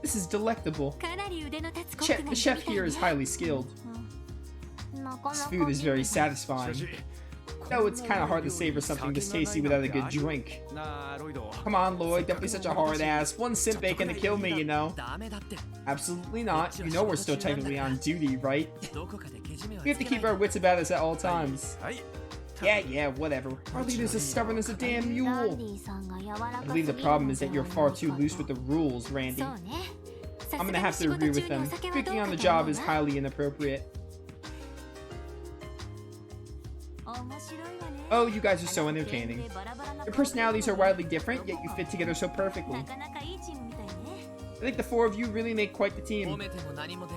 This is delectable. The chef here is highly skilled. This food is very satisfying. Though it's kind of hard to savor something this tasty without a good drink. Come on, Lloyd, don't be such a hard ass. One simp ain't gonna kill me, you know. Absolutely not. You know we're still technically on duty, right? We have to keep our wits about us at all times. Yeah, whatever. Our leader's as stubborn as a damn mule. I believe the problem is that you're far too loose with the rules, Randy. I'm gonna have to agree with them. Drinking on the job is highly inappropriate. Oh, you guys are so entertaining. Your personalities are widely different, yet you fit together so perfectly. I think the four of you really make quite the team.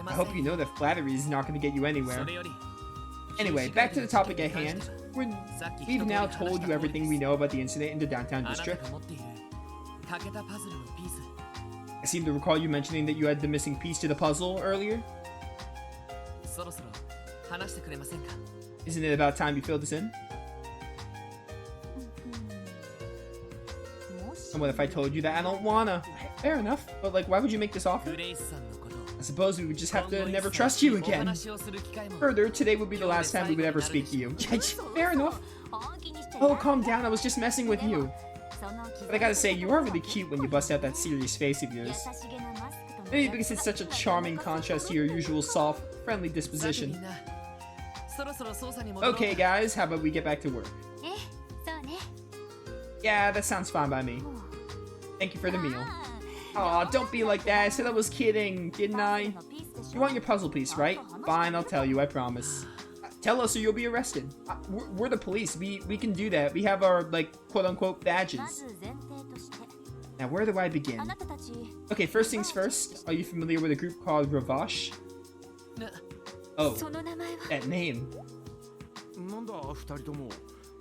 I hope you know that flattery is not going to get you anywhere. Anyway, back to the topic at hand. We've now told you everything we know about the incident in the downtown district. I seem to recall you mentioning that you had the missing piece to the puzzle earlier. Isn't it about time you filled this in? And what if I told you that I don't wanna? Fair enough, but like, why would you make this offer? I suppose we would just have to never trust you again. Further, today would be the last time we would ever speak to you. Fair enough. Oh, calm down, I was just messing with you. But I gotta say, you are really cute when you bust out that serious face of yours. Maybe because it's such a charming contrast to your usual soft, friendly disposition. Okay guys, how about we get back to work? Yeah, that sounds fine by me. Thank you for the meal. Aw, don't be like that. I said I was kidding, didn't I? You want your puzzle piece, right? Fine, I'll tell you, I promise. Tell us or you'll be arrested. We're the police. We can do that. We have our, like, quote-unquote badges. Now, where do I begin? Okay, first things first. Are you familiar with a group called Ravash? Oh, that name.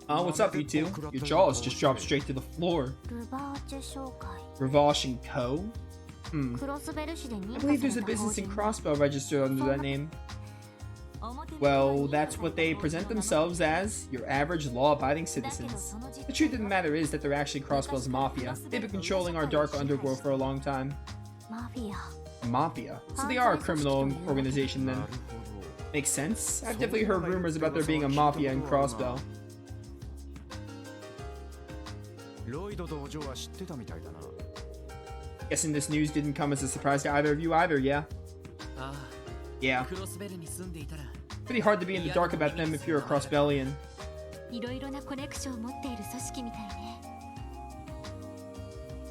What's up, you two? Your jaws just dropped straight to the floor. Ravash & Co.? I believe there's a business in Crossbow registered under that name. Well, that's what they present themselves as, your average law-abiding citizens. The truth of the matter is that they're actually Crossbell's mafia. They've been controlling our dark underworld for a long time. Mafia? So they are a criminal organization then. Makes sense. I've definitely heard rumors about there being a mafia in Crossbell. Guessing this news didn't come as a surprise to either of you either, yeah? Yeah. Pretty hard to be in the dark about them if you're a Crossbellian.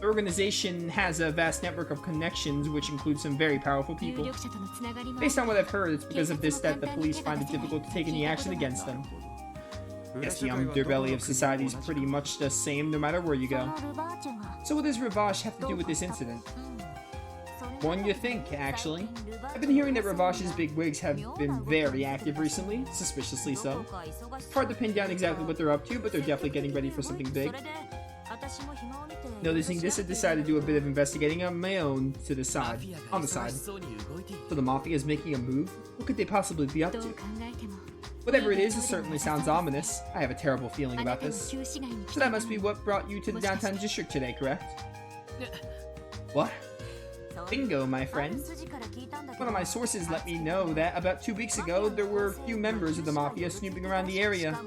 The organization has a vast network of connections, which includes some very powerful people. Based on what I've heard, it's because of this that the police find it difficult to take any action against them. I guess the underbelly of society is pretty much the same no matter where you go. So what does Ravash have to do with this incident? More than you think, actually. I've been hearing that Ravash's bigwigs have been very active recently, suspiciously so. It's hard to pin down exactly what they're up to, but they're definitely getting ready for something big. Noticing this, I decided to do a bit of investigating on my own on the side. So the Mafia is making a move? What could they possibly be up to? Whatever it is, it certainly sounds ominous. I have a terrible feeling about this. So that must be what brought you to the downtown district today, correct? What? Bingo, my friend. One of my sources let me know that about 2 weeks ago, there were a few members of the Mafia snooping around the area.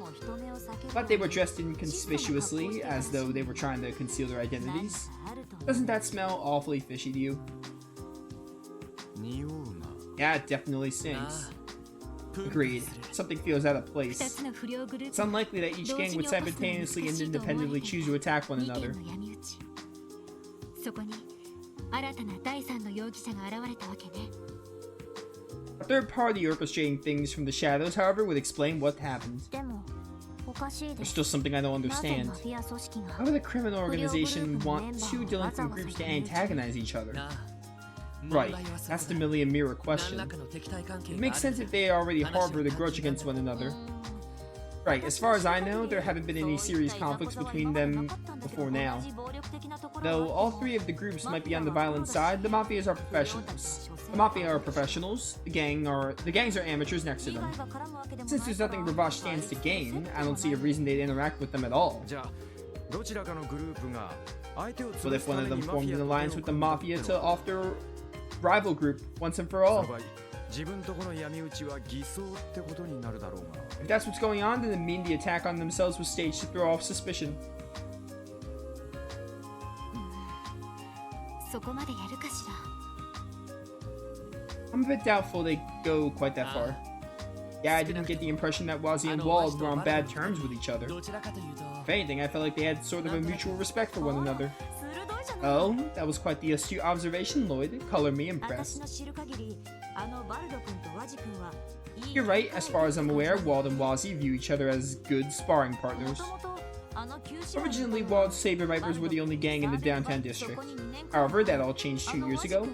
But they were dressed inconspicuously, as though they were trying to conceal their identities. Doesn't that smell awfully fishy to you? Yeah, it definitely stinks. Agreed. Something feels out of place. It's unlikely that each gang would simultaneously and independently choose to attack one another. A third party orchestrating things from the shadows, however, would explain what happened. There's still something I don't understand. Why would a criminal organization want two delinquent groups to antagonize each other? Right, that's the million mirror question. It makes sense if they already harbored a grudge against one another. Right, as far as I know, there haven't been any serious conflicts between them before now. Though all three of the groups might be on the violent side, the Mafias are professionals. The Mafia are professionals, the gangs are amateurs next to them. Since there's nothing Ravash stands to gain, I don't see a reason they'd interact with them at all. What if one of them formed an alliance with the Mafia to off their rival group once and for all? If that's what's going on, then it means the attack on themselves was staged to throw off suspicion. I'm a bit doubtful they go quite that far. Yeah, I didn't get the impression that Wazi and Wald were on bad terms with each other. If anything, I felt like they had sort of a mutual respect for one another. Oh, that was quite the astute observation, Lloyd. Color me impressed. You're right, as far as I'm aware, Wald and Wazi view each other as good sparring partners. Originally, Wald's Saber Vipers were the only gang in the downtown district. However, that all changed 2 years ago.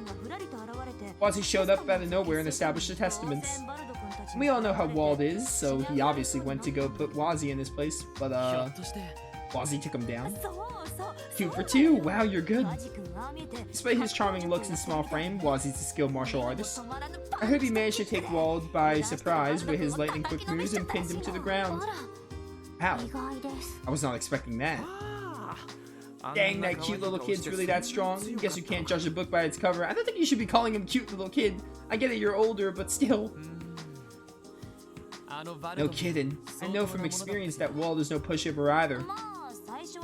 Wazi showed up out of nowhere and established the Testaments. We all know how Wald is, so he obviously went to go put Wazi in his place, but Wazi took him down. 2 for 2, wow, you're good. Despite his charming looks and small frame, Wazi's a skilled martial artist. I hope he managed to take Wald by surprise with his lightning quick moves and pinned him to the ground. How? I was not expecting that. Dang, that cute little kid's really that strong? Guess you can't judge a book by its cover. I don't think you should be calling him cute little kid. I get it, you're older, but still. No kidding. I know from experience that Wald is no pushover either.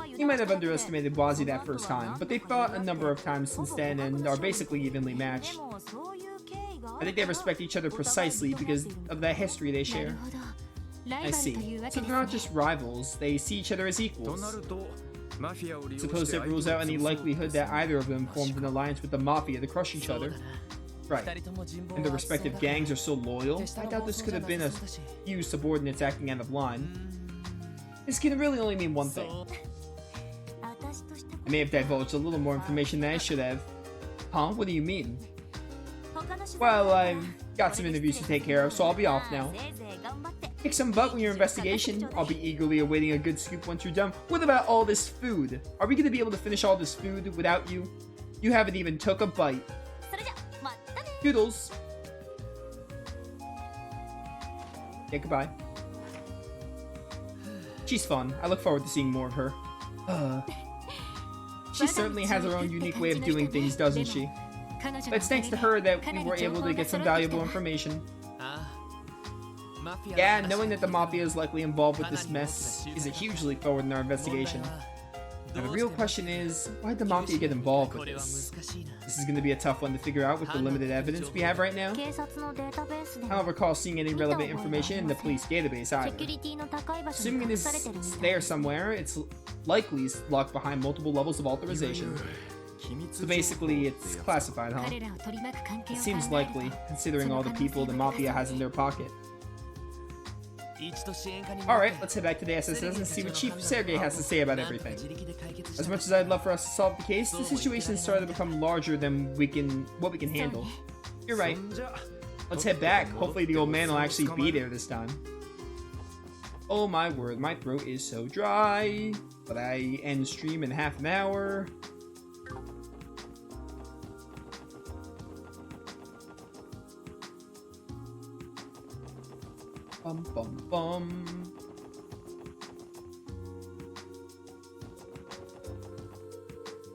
You might have underestimated Wazi that first time, but they've fought a number of times since then and are basically evenly matched. I think they respect each other precisely because of the history they share. I see. So they're not just rivals, they see each other as equals. Suppose that rules out any likelihood that either of them formed an alliance with the Mafia to crush each other. Right. And the respective gangs are so loyal, I doubt this could have been a few subordinates acting out of line. This can really only mean one thing. I may have divulged a little more information than I should have. Huh? What do you mean? Well, I've got some interviews to take care of, so I'll be off now. Kick some butt with your investigation. I'll be eagerly awaiting a good scoop once you're done. What about all this food? Are we going to be able to finish all this food without you? You haven't even took a bite. Doodles. Yeah, goodbye. She's fun. I look forward to seeing more of her. She certainly has her own unique way of doing things, doesn't she? But it's thanks to her that we were able to get some valuable information. Yeah, knowing that the Mafia is likely involved with this mess is a huge leap forward in our investigation. Now the real question is, why'd the Mafia get involved with this? This is going to be a tough one to figure out with the limited evidence we have right now. I don't recall seeing any relevant information in the police database either. Assuming it is there somewhere, it's likely locked behind multiple levels of authorization. So basically, it's classified, huh? It seems likely, considering all the people the Mafia has in their pocket. Alright, let's head back to the SSS and see what Chief Sergei has to say about everything. As much as I'd love for us to solve the case, the situation is starting to become larger than what we can handle. You're right. Let's head back. Hopefully the old man will actually be there this time. Oh my word, my throat is so dry. But I end stream in half an hour. Bum bum bum.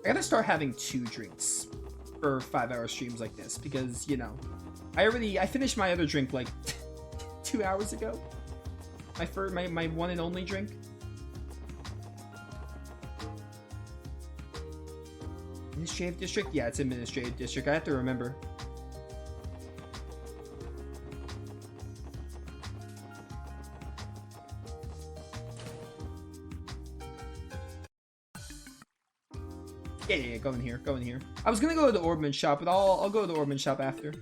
I gotta start having 2 drinks for 5-hour streams like this because, you know, I finished my other drink like 2 hours ago. My one and only drink. Administrative district? Yeah, it's administrative district. I have to remember. Yeah, go in here, go in here. I was gonna go to the Orbman shop, but I'll go to the Orbman shop after.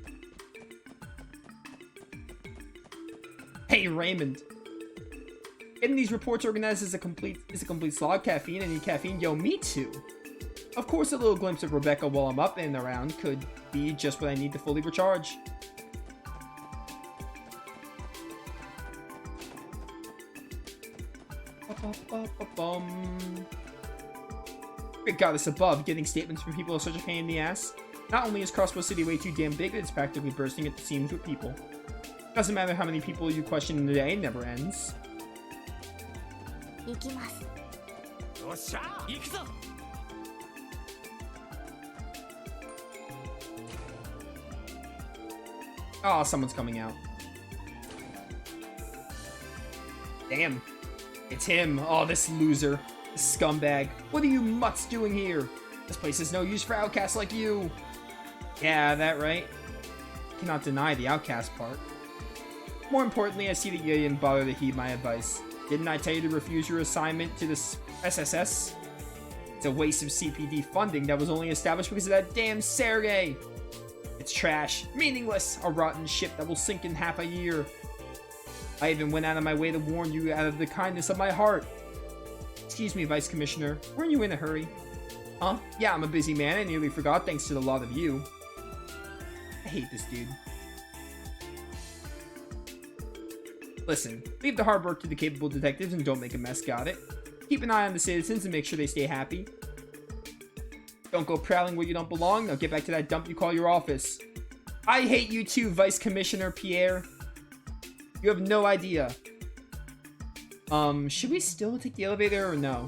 Hey, Raymond. Getting these reports organized is a complete slog. Caffeine, I need caffeine. Yo, me too. Of course, a little glimpse of Rebecca while I'm up and around could be just what I need to fully recharge. Great goddess above, getting statements from people is such a pain in the ass. Not only is Crossbow City way too damn big, it's practically bursting at the seams with people. Doesn't matter how many people you question in a day, it never ends. Oh, someone's coming out. Damn. It's him. Oh, this loser. This scumbag. What are you mutts doing here? This place is no use for outcasts like you. Yeah, that right? Cannot deny the outcast part. More importantly, I see that you didn't bother to heed my advice. Didn't I tell you to refuse your assignment to this SSS? It's a waste of CPD funding that was only established because of that damn Sergey. It's trash, meaningless, a rotten ship that will sink in half a year. I even went out of my way to warn you out of the kindness of my heart. Excuse me, Vice Commissioner, weren't you in a hurry? Huh? Yeah, I'm a busy man. I nearly forgot thanks to the lot of you. I hate this dude. Listen, leave the hard work to the capable detectives and don't make a mess, got it? Keep an eye on the citizens and make sure they stay happy. Don't go prowling where you don't belong. Now get back to that dump you call your office. I hate you too, Vice Commissioner Pierre. You have no idea. Should we still take the elevator or no?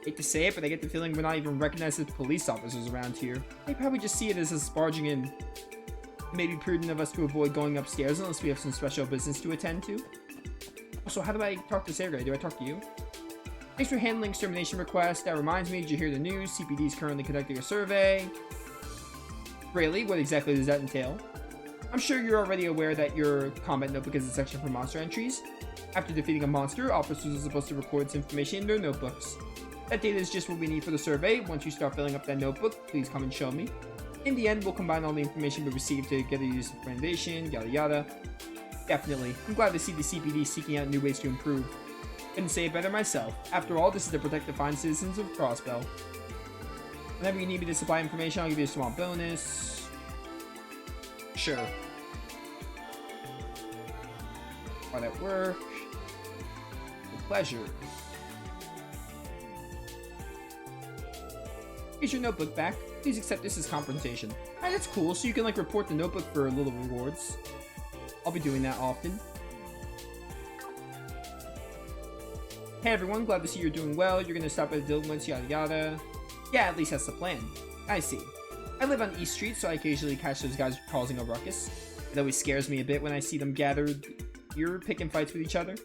Hate to say it, but I get the feeling we're not even recognized as police officers around here. They probably just see it as us barging in. It may be prudent of us to avoid going upstairs unless we have some special business to attend to. Also, how do I talk to Sergey? Do I talk to you? Thanks for handling extermination request. That reminds me, did you hear the news? CPD is currently conducting a survey. Really? What exactly does that entail? I'm sure you're already aware that your combat notebook is a section for monster entries. After defeating a monster, officers are supposed to record its information in their notebooks. That data is just what we need for the survey. Once you start filling up that notebook, please come and show me. In the end, we'll combine all the information we received to get a useful recommendation, yada yada. Definitely. I'm glad to see the CPD seeking out new ways to improve. Couldn't say it better myself. After all, this is to protect the fine citizens of Crossbell. Whenever you need me to supply information, I'll give you a small bonus. Sure. Hard at work. With pleasure. Here's your notebook back. Please accept this as compensation. Alright, that's cool. So you can like report the notebook for little rewards. I'll be doing that often. Hey everyone, glad to see you're doing well. You're gonna stop at the delinquents, yada yada. Yeah, at least that's the plan. I see. I live on East Street, so I occasionally catch those guys causing a ruckus. It always scares me a bit when I see them gathered here picking fights with each other.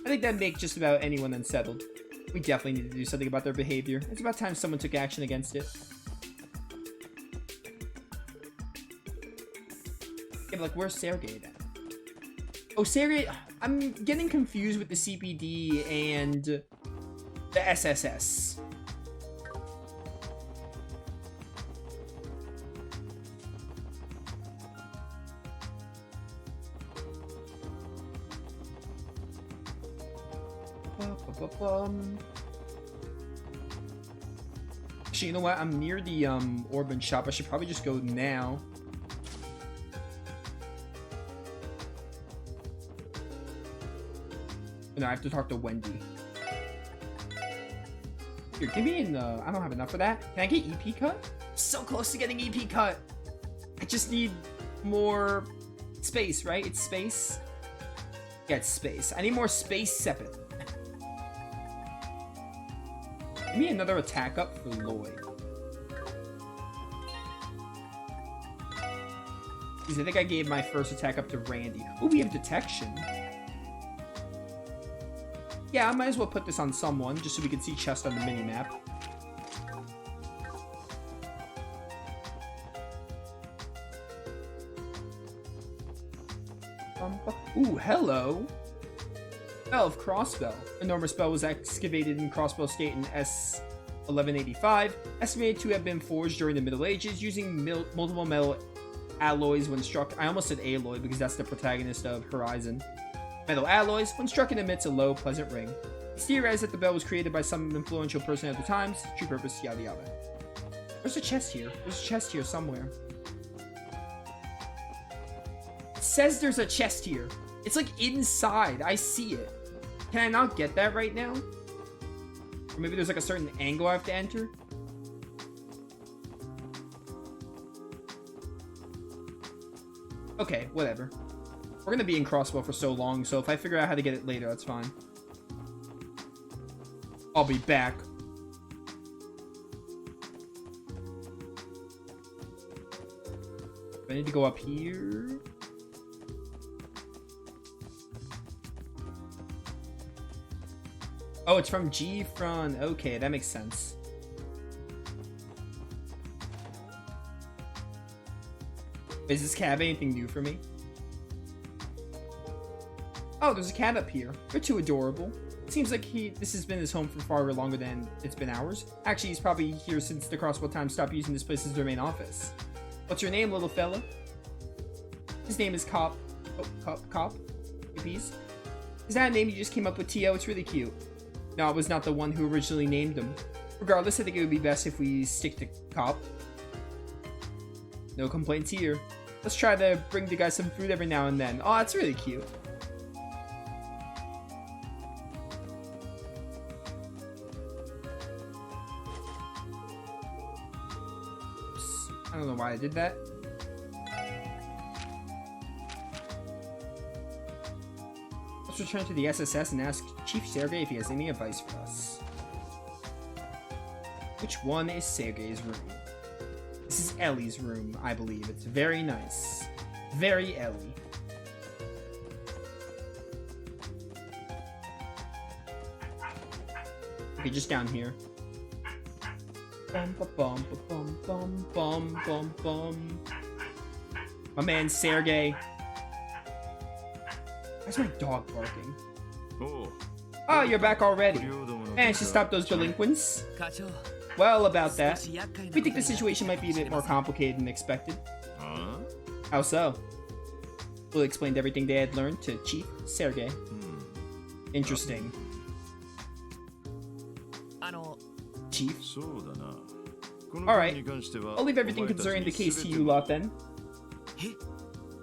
I think that'd make just about anyone unsettled. We definitely need to do something about their behavior. It's about time someone took action against it. Yeah, but like, where's Sergey then? Oh, Sergey, I'm getting confused with the CPD and the SSS. Actually, you know what? I'm near the Orban shop. I should probably just go now. No, I have to talk to Wendy. Here, give me an, I don't have enough for that. Can I get EP cut? So close to getting EP cut. I just need more space, right? It's space? Yeah, it's space. I need more space Sepith. Give me another attack up for Lloyd. Because I think I gave my first attack up to Randy. Oh, we have detection. Yeah, I might as well put this on someone, just so we can see chest on the mini-map. Ooh, hello! Spell of Crossbell. Enormous spell was excavated in Crossbell State in S1185, estimated to have been forged during the Middle Ages, using multiple metal alloys when struck. I almost said Aloy, because that's the protagonist of Horizon. Metal alloys, when struck, it emits a low, pleasant ring. It's theorized that the bell was created by some influential person at the time. True purpose, yada yada. There's a chest here. There's a chest here somewhere. It says there's a chest here. It's like inside. I see it. Can I not get that right now? Or maybe there's like a certain angle I have to enter? Okay, whatever. We're gonna be in Crossbell for so long, so if I figure out how to get it later, that's fine. I'll be back. I need to go up here. Oh, it's from G front. Okay, that makes sense. Is this cab anything new for me? Oh, there's a cat up here. They're too adorable. Seems like this has been his home for far longer than it's been ours. Actually, he's probably here since the Crosswell Times stopped using this place as their main office. What's your name, little fella? His name is Cop. Oh, Cop? Is that a name you just came up with, Tio? It's really cute. No, I was not the one who originally named him. Regardless, I think it would be best if we stick to Cop. No complaints here. Let's try to bring the guy some food every now and then. Oh, that's really cute. I don't know why I did that. Let's return to the SSS and ask Chief Sergey if he has any advice for us. Which one is Sergey's room? This is Ellie's room, I believe. It's very nice. Very Ellie. Okay, just down here. Bum, bum, bum, bum, bum, bum, bum. My man Sergey. Why's my dog barking? Oh, you're back already. Managed to stop those delinquents. Well, about that. We think the situation might be a bit more complicated than expected. How so? Will explained everything they had learned to Chief Sergey. Interesting. Chief? Alright, I'll leave everything concerning the case to you lot then.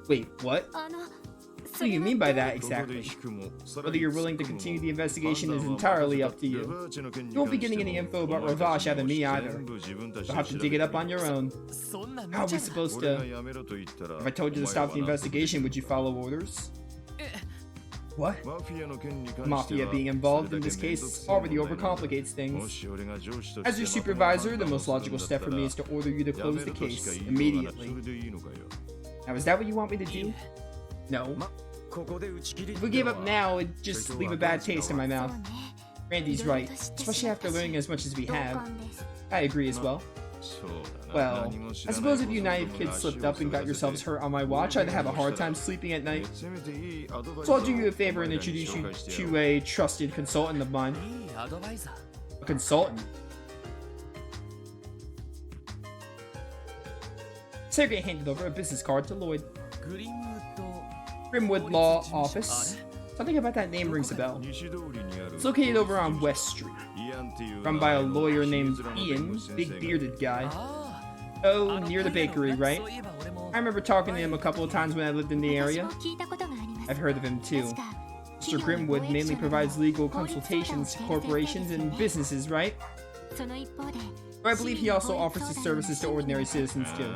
Wait, what? What do you mean by that exactly? Whether you're willing to continue the investigation is entirely up to you. You won't be getting any info about Ravash out of me either. You'll have to dig it up on your own. How are we supposed to... If I told you to stop the investigation, would you follow orders? What? Mafia being involved in this case already overcomplicates things. As your supervisor, the most logical step for me is to order you to close the case immediately. Now, is that what you want me to do? No. If we give up now, it'd just leave a bad taste in my mouth. Randy's right, especially after learning as much as we have. I agree as well. Well, I suppose if you naive kids slipped up and got yourselves hurt on my watch, I'd have a hard time sleeping at night. So I'll do you a favor and introduce you to a trusted consultant of mine. A consultant? Sergey handed over a business card to Lloyd. Grimwood Law Office. Something about that name rings a bell. It's located over on West Street. Run by a lawyer named Ian, big bearded guy. Oh, near the bakery, right? I remember talking to him a couple of times when I lived in the area. I've heard of him too. Mr. Grimwood mainly provides legal consultations to corporations and businesses, right? But I believe he also offers his services to ordinary citizens too.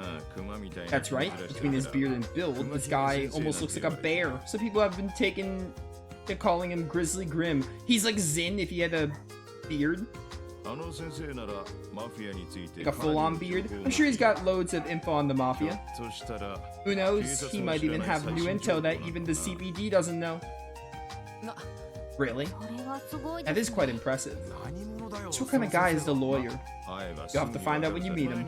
That's right, between his beard and build, this guy almost looks like a bear. Some people have been taken to calling him Grizzly Grim. He's like Zin if he had a beard. Like a full-on beard. I'm sure he's got loads of info on the Mafia. Who knows, he might even have new intel that even the CBD doesn't know. Really? That is quite impressive. So what kind of guy is the lawyer? You'll have to find out when you meet him.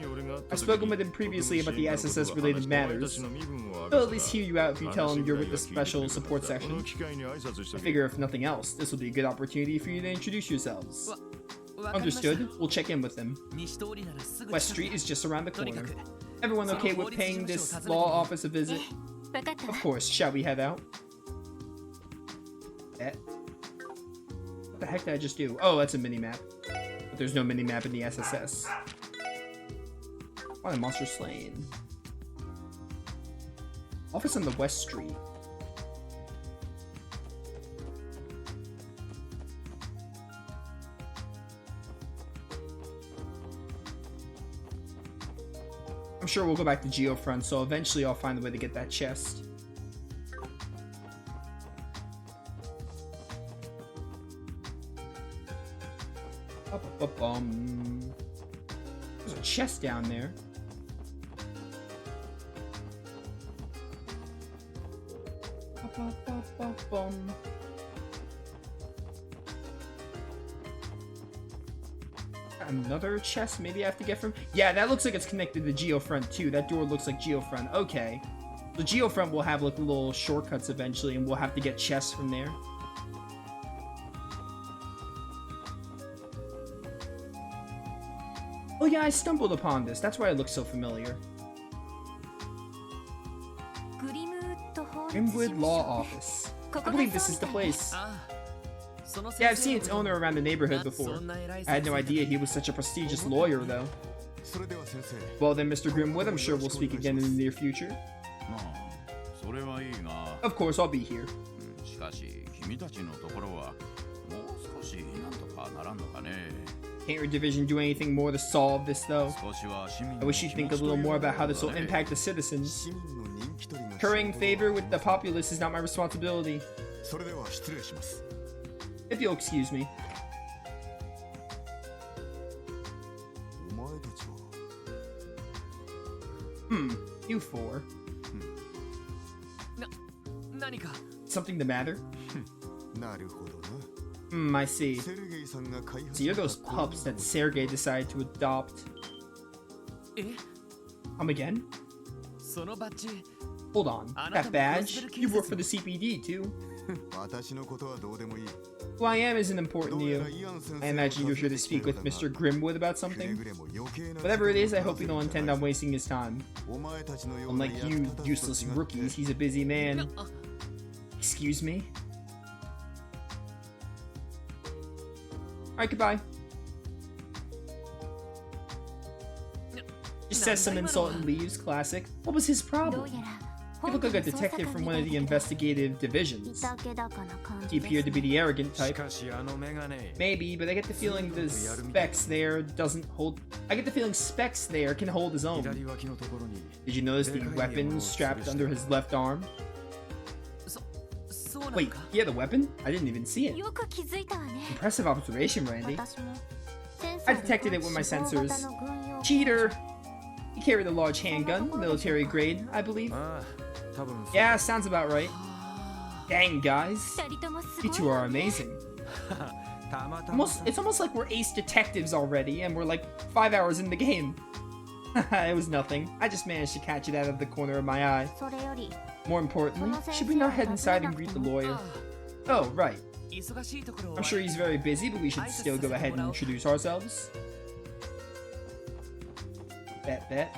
I've spoken with him previously about the SSS-related matters. He'll at least hear you out if you tell him you're with the Special Support Section. I figure if nothing else, this will be a good opportunity for you to introduce yourselves. Understood. We'll check in with him. West Street is just around the corner. Everyone okay with paying this law office a visit? Of course. Shall we head out? What the heck did I just do? Oh, that's a mini-map. But there's no mini-map in the SSS. Why a monster slain? Office on the West Street. I'm sure we'll go back to Geofront, so eventually I'll find a way to get that chest. There's a chest down there. Another chest maybe I have to get from... Yeah, that looks like it's connected to Geofront too. That door looks like Geofront. Okay. The Geofront will have like little shortcuts eventually, and we'll have to get chests from there. Oh yeah, I stumbled upon this. That's why it looks so familiar. Grimwood Law Office. I believe this is the place. Yeah, I've seen its owner around the neighborhood before. I had no idea he was such a prestigious lawyer, though. Well then, Mr. Grimwood, I'm sure we'll speak again in the near future. Of course, I'll be here. Can't your division do anything more to solve this, though? I wish you'd think a little more about how this will impact the citizens. Currying favor with the populace is not my responsibility. If you'll excuse me. You four. Something the matter? I see. So you're those pups that Sergei decided to adopt. Come again? Hold on. That badge? You work for the CPD too. Who I am isn't important to you. I imagine you're here to speak with Mr. Grimwood about something. Whatever it is, I hope you don't intend on wasting his time. Unlike you useless rookies, he's a busy man. Excuse me? Alright, goodbye. Just says some insult and leaves. Classic. What was his problem? He looked like a detective from one of the investigative divisions. He appeared to be the arrogant type. Maybe, but I get the feeling the specs there doesn't hold... I get the feeling specs there can hold his own. Did you notice the weapon strapped under his left arm? Wait, he had a weapon? I didn't even see it. Impressive observation, Randy. I detected it with my sensors. Cheater! He carried a large handgun, military grade, I believe. Yeah, sounds about right. Dang, guys. You two are amazing. It's almost like we're ace detectives already, and we're like 5 hours in the game. It was nothing. I just managed to catch it out of the corner of my eye. More importantly, should we not head inside and greet the lawyer? Oh, right. I'm sure he's very busy, but we should still go ahead and introduce ourselves. Bet.